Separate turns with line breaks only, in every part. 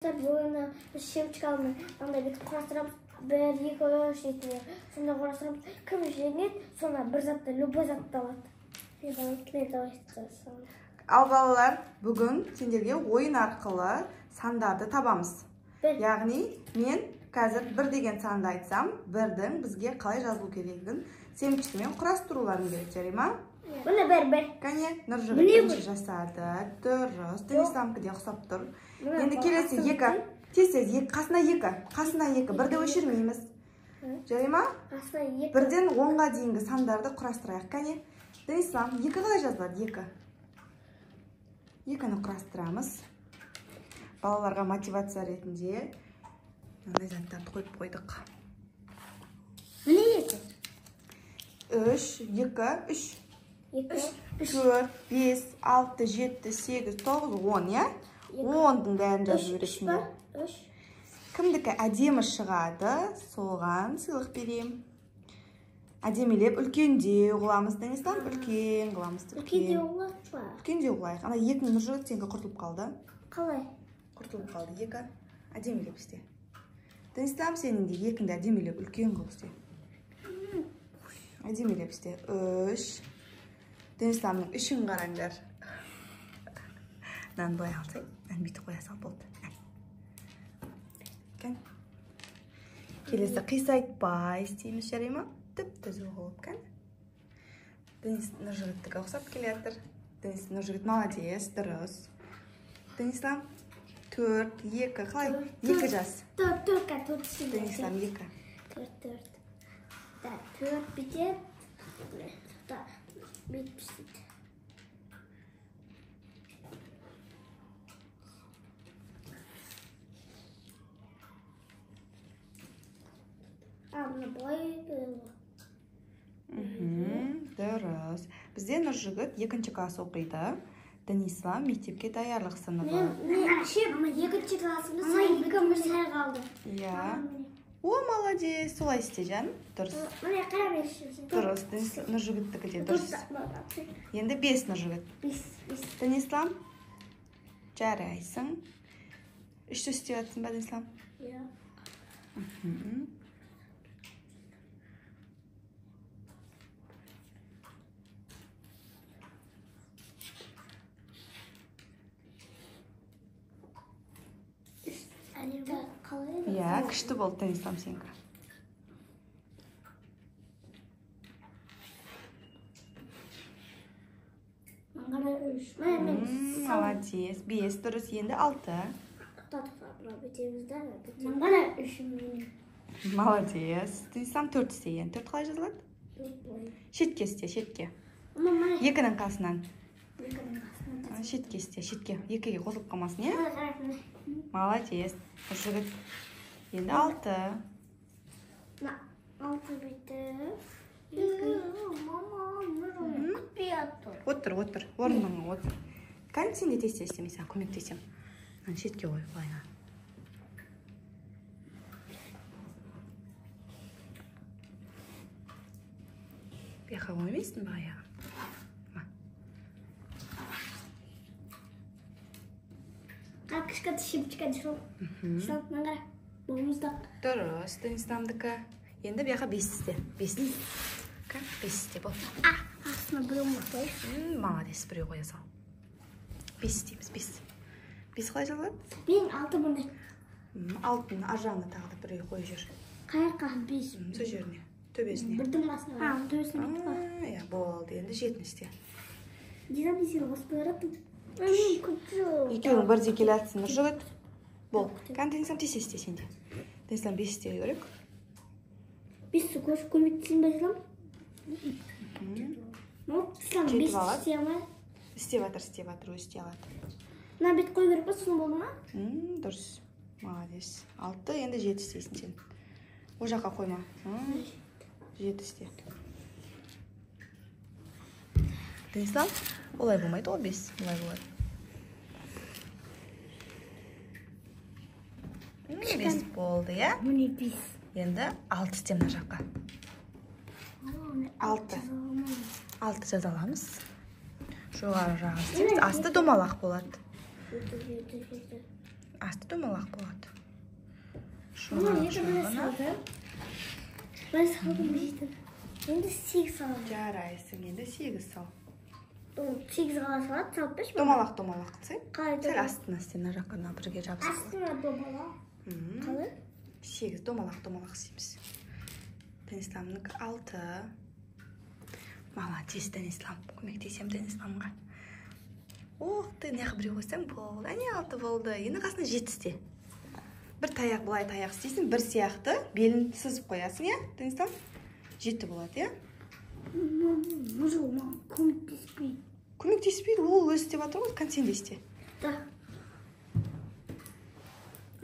Boyuna şevçkalını anda bir kurastırıp bir iki öş etmiyor. Sonra kurastırıp kırmızı rengi sonra bir zatta любой zatта var.
Al balalar, bugün sendерге oyun arqылы sandарды табамыз. Яғни, мен қазір бір деген санды айтсам, бірдің бізге қалай жазылу керегін семчкімен құрастыруларың керек, жарай ма?
Бұны бір.
Кәне, Нұржігіт бірінші жасады, дұрыс, Денисламкіде ұқсап тұр. Енді келесі екі, тез-тез, қасына екі, бірді өшірмейміз. Жарай ма? Бірден 10-ға дейінгі сандарды құрастырайық, кәне. Денислам, екі қалай жазылады, екі? Екіні құрастырамыз. Балаларға мотивация ретінде мынандай заттарды қойып қойдық.
Міне екі?
3, 2, 3. 4, 5, 6, 7, 8, 9, 10, я? 10-дың бәрін жазу керексіңдер. Кімдікі әдемі шығады, соған сыйлық берем. Әдемелеп, үлкендеу қыламыз, Денислам, үлкен қыламыз.
Үлкендеу қылайық па?
Үлкендеу қылайық. Ана екінің Нұржігіт сенгі құртылып қалды.
Қалай?
Құртылып қалды, екі. Әдемелеп істе. Денислам сенің де екіңді әдемелеп, үлкен қылып істе. Әдемелеп істе. 3. Денисламның үшін қараңдар. Нан былай алсай, нан бүйті қоя сал болды. Келесі қисайтпай істейміз, жарай ма? Түп-түзу болып, кән? Денис Нұржігіттігі ұқсап келетір. Денис Нұржігіт молодец, дұрыс. Денислам 4, 2, қалай? 2 жас.
4
Денислам 2.
4 бітет. Bitmişti. Abla boyaydı.
Дұрыс. Бізде Нұржігіт 2-ші класс оқиды. Денислам мектепке даярлық сыныбы.
Мен 2-ші классымда екіміз сәл қалды.
Иә. О, молодец, солай істе, жан. Дұрыс.
Міне қарап еші.
Дұрыс, Нұржігіттікі де дұрыс. Енді 5 Нұржігіт.
5.
Денислам, жарайсың. 3 істеп атсың ба, Денислам?
Иә.
Иә, күшті болды, Денислам сенгі. Молодец, 5, дұрыс, енді 6. Молодец, Денислам 4 істеген. 4 қалай жазылады? Шетке істе, шетке. 2-нің қасынан. Шетке істе, шетке. 2-ге қосылып қалмасын, е? Молодец. Нұржігіт. Енді 6.
6 бітті. Күтпей атыр.
Отыр. Орныңа отыр. Кән сен де тесте істемейсің, көмектесем. Шетке қой, былайға. Бияқа қоймайсың ба аяға?
Кішкі шепчіка дешіл. Шылатынан қара. Болымыздақ.
Дұрыс, Денисламдікі. Енді бияқа 5 істе. 5 істе бол.
Астына біреу мұқтай.
Молодец, біреу қоя сал. 5 істейміз, 5. 5 қалай жалады?
Мен 6 бұндай.
6-ның аржағына тағды біреу қой жүр.
Қайырқа 5.
Со жеріне, төбесіне.
Бірдің басына. Төбесіне бітті ба?
Иә, болды, енді 7 істе.
Динам десен қосып қойыраттың.
Екеуің бірде келатсың, Нұржігіт. Бол, кән Денислам тез істе сенде. Денислам 5 істеге көрек.
5 көшіп көмектесін бе Денислам? Денислам 5 істей алмай?
Істеп атыр, өзі істей алады.
Мына бет қой көріп ба, соны болды ма?
Дұрыс, молодец. 6, енді 7 істейсің сен. О жаққа қойма. 7 істе. Денислам, олай болмайды, ол 5. Олай болады. 5 болды, я?
Міне 5.
Енді 6 істем на жаққа. 6 жазаламыз. Жоғары жағы істейміз. Асты домалақ болады. асты домалақ болады.
Мына екі бірі салды. Бір салдым жейдім. Енді 8 салдым.
Жарайсың, енді 8 сал.
8 қала салады, салып беш.
Домалақ қылсай.
Қалай
Сәл астына істен, жақына бірге жабысың.
Астына домалақ. Қалай?
8 домалақ істейміз. Денисламның 6. Молодец, Денислам. Көмектесем Денисламға. Ты неғып біреу қойсаң болды. Әне 6 болды. Енді қасына 7 істе. Бір таяқ былай таяқ істейсің, бір сияқты белін сызып қоясың, Денислам? 7 болады,
Мама, көмектеспейді.
Көмектеспейді, ол өзі істеп жатыр ғой, сен де істе.
Да.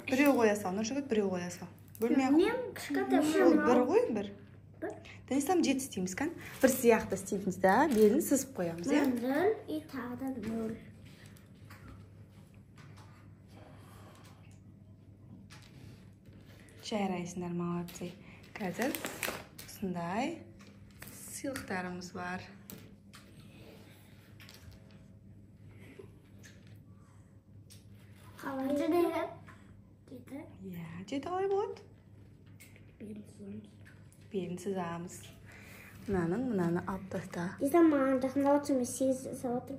Біреу қоя сал, Нұржігіт біреу қоя сал. Бөлмей ақ.
Мен кішкентай
Ол бір ғой, бір. Денислам 7 істейміз, бір сияқты істейміз, белін сызып қоямыз,
0 и тағы да 0.
Жарайсыңдар, молодцы. Қазір осындай сыйлықтарымыз бар.
Қалай жеді?
7 қалай болады? Белін сызамыз. Мынаны алып таста.
Естен маған жақында отырсың, мен 8 салатым.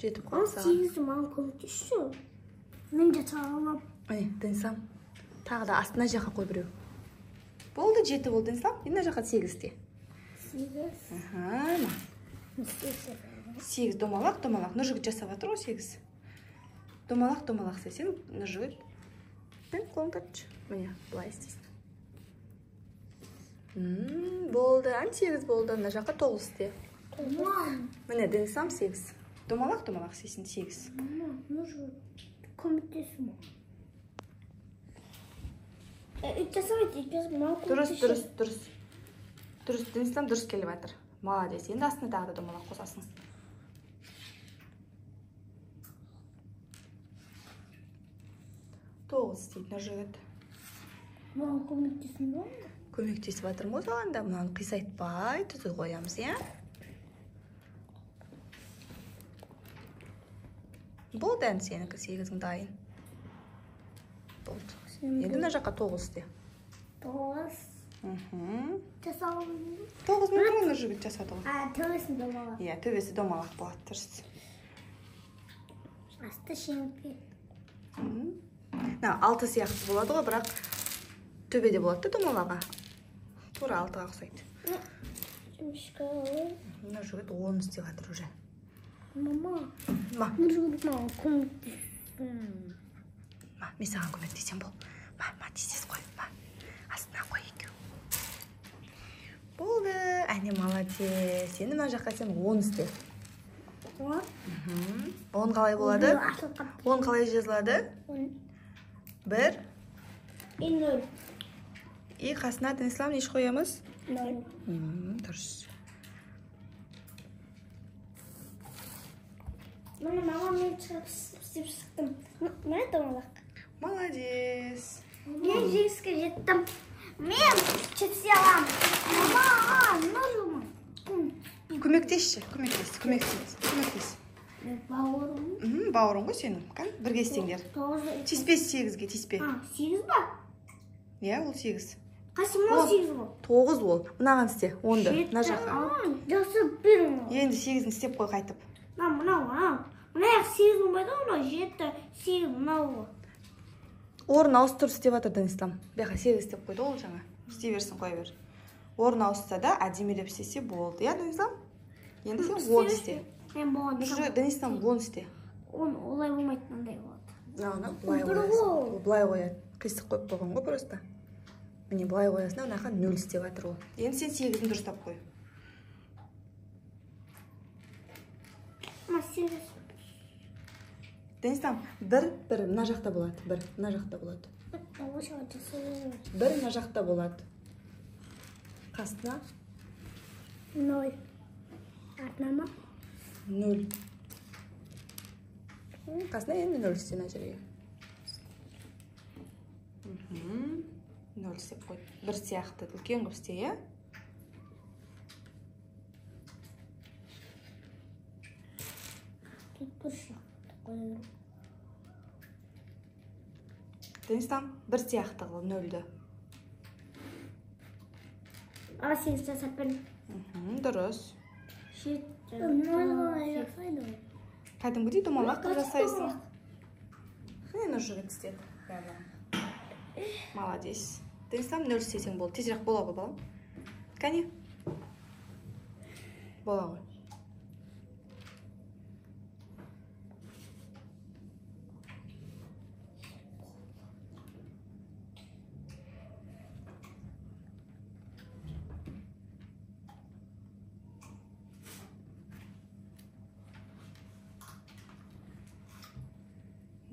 Жетіп
Ал
қалса.
8 маған көмектесші. Мен жата аламын.
Денислам, тағы да астына жаққа қой біреу. Болды, 7 болды, Денислам. Енді жаққа 8-те.
8.
8 домалақ. Нұржігіт жасап жатыр ғой 8. Домалақ сесен, Нұржігіт. Мен қолын тартшы. Міне, бұлай істейсің. Болды, 8 болды. Мына жаққа 9 істе. Міне, Денислам 8. Домалақ сесен 8.
Нұржігіт, көмектесің ма?
Дұрыс, Денислам дұрыс келіп жатыр. Молодец. Енді астына тағы да домалақ қосасың. Тоғыз істейді, Нұржігіт.
Маған көмектесің ба?
Көмектесіп жатыр ма осыланда? Мынаны қисайтпай түзу қоямыз, Болды ән сенікі 8-ің дайын. Болды. Енді мына жаққа 9 істе.
9. Жасауым.
9 мүмкін Нұржігіт жасады ғой.
Төбесін домалақ.
Төбесі домалақ болады, дұрыс.
Асты шеңпе.
6 сияқты болады ғой, бірақ төбеде болады да домалаға. Тура 6-ға ұқсайды. Нұржігіт 10 істеп жатыр уже.
Мама.
Нұржігіт
маған көмектесің.
Мен саған көмектесем бол. Тез қой. Астына қой екеу. Болды. Әне, молодец. Енді мына жаққа сен 10 істе.
10?
10 қалай болады? 10 қалай жазылады? 1.
И 0.
И қасына Денислам неш қоямыз?
0.
Дұрыс.
Мама, мен істеп шықтым. Мен домалақ.
Молодец.
Мен жеңіске жеттім. Мен чепсе аламын. Мама, нұржымын.
Көмектесші, көмектес.
Бауырым.
Бауырың ғой сенің. Бірге істеңдер. Тиспес 8-ге, тиспе.
8 ба?
Ол 8.
Қасым ол 8 бол.
9 ол. Мынаған істе, 10-ды. Мына жаққа.
Жақсы бір ол.
Енді 8-ін істеп қой қайтып.
Мына 8 болмайды, мына 7, 8 мынау.
Орын ауыстырып істеп жатыр Денислам. Бияқа 8 істеп қойды ол жаңа. Істей берсін, қой бер. Орын ауысса да әдемелеп істесе болды. Денислам? Енді сен 10 істе. Денислам 10 істе.
Олай болмайды, мынандай болады.
Бұлай қоясың. Бұлай қояды. Қисық қойып қойған ғой просто. Міне бұлай қоясың, онақа 0 істеп жатыр ол. Енді сен 8-ін дұрыстап қой. Денислам, бір мына жақта болады. Бір мына жақта болады. Бір мына жақта болады. Қасына?
0. Артына ма?
0. Қасына енді 0 істе мына жерге. 0 істеп қой. Бір сияқты үлкен қып істе,
Тут бір жақты қойырым.
Денистам, бір сияқты қыл, нөлді.
А, 8 жасап берем.
Дұрыс.
7.
Кәдімгідей домалақ қып жасайсың. Мен уже істеді. Молодец. Денистам 0 істесең болды. Тезірек бола ғой, балам. Кәне? Бола ғой.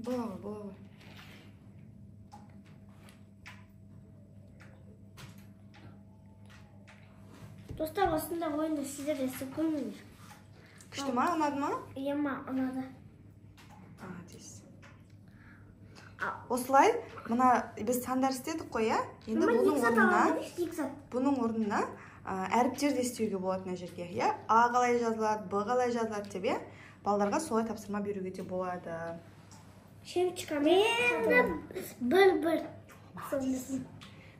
Бола ғой.
Достар, осында ойында сіздер де істеп көрмеңдер.
Күшті ма, ұнады ма?
Иә, ұнады.
Молодец. Осылай, мына біз сандар істедік қой, иә? Енді бұның орнына әріптерді істеуге болады мына жерге, иә? А қалай жазылады, Б қалай жазылады деп, иә? Балдарға солай тапсырма беруге де болады.
Шемчика, мен бір.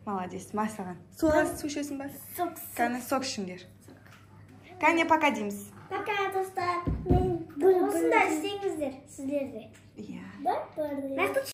Молодец, Масаған. Суға су ішесің ба?
Сок.
Кәне, сок ішіңдер. Кәне, пока дейміз.
Пока, достар. Осында істеңіздер, сіздер де.
Иә.
Бір.